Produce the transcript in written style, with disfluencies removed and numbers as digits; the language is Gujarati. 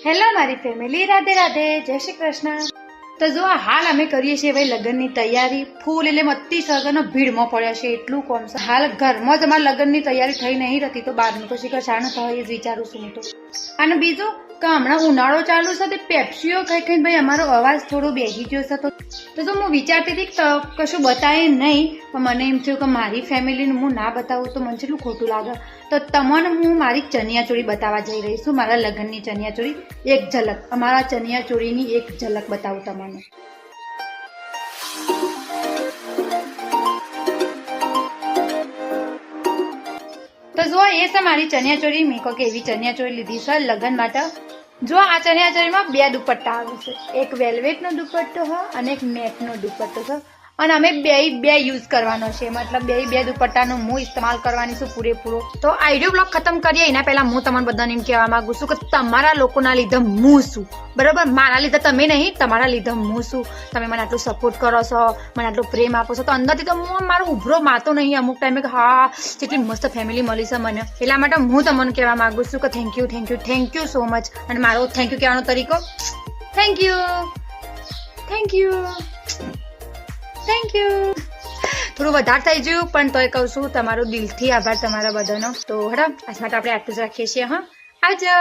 હેલો મારી ફેમિલી, રાધે રાધે, જય શ્રી કૃષ્ણ। તો જો હાલ અમે કરીએ છીએ ભાઈ લગ્નની તૈયારી ફૂલ, એટલે મત્તી સગનો ભીડમાં પડ્યા છે એટલું કોમ છે। હાલ ઘરમાં જ અમારા લગ્નની તૈયારી થઈ નહીં રહેતી, તો બહારનું તો શીખર શાનું થાય એ જ વિચારું છું હું તો। અને બીજું કે હમણાં ઉનાળો ચાલુ છે, તે પેપ્સીઓ ખાઈ ખાઈને ભાઈ અમારો અવાજ થોડો બેસી ગયો છે। તો જો હું વિચારતી હતી કે કશું બતાવે નહીં, પણ મને એમ થયું કે મારી ફેમિલીને હું ના બતાવું તો મને કેટલું ખોટું લાગે। તો તમને હું મારી ચણિયાચોળી બતાવવા જઈ રહી છું, મારા લગ્નની ચણિયાચોળી એક ઝલક, અમારા ચણિયાચોળીની એક ઝલક બતાવું તમને। તો જો એ છે મારી ચણિયાચોળી, મેં કહો કે એવી ચણિયાચોળી લીધી છે લગ્ન માટે। જો આ ચણિયાચોળીમાં બે દુપટ્ટા આવે છે, એક વેલ્વેટનો દુપટ્ટો છે અને એક નેટનો દુપટ્ટો છે, અને અમે બે યુઝ કરવાનો છે, મતલબ બે દુપટ્ટાનો હું ઇસ્તેમાલ કરવાની છું પૂરેપૂરો। તો આ વિડીયો બ્લોગ ખતમ કરીએ એના પહેલા હું તમને બધાને એમ કહેવા માંગુ છું કે તમારા લોકોના લીધે હું છું, બરાબર? મારા લીધે તમે નહીં, તમારા લીધે હું છું। તમે મને આટલું સપોર્ટ કરો છો, મને આટલું પ્રેમ આપો છો, તો અંદરથી તો હું મારો ઉભરો મારતો નહીં અમુક ટાઈમે કે હા કેટલી મસ્ત ફેમિલી મળી છે મને। એટલા માટે હું તમને કહેવા માંગુ છું કે થેન્ક યુ સો મચ। અને મારો થેન્ક યુ કહેવાનો તરીકો થેન્ક યુ થોડું વધારે થઈ ગયું, પણ તોય કહું છું તમારો દિલથી આભાર તમારા બધાનો। તો હેડો આજ માટે આપણે આટલું જ રાખીએ છીએ। હા, આવજો।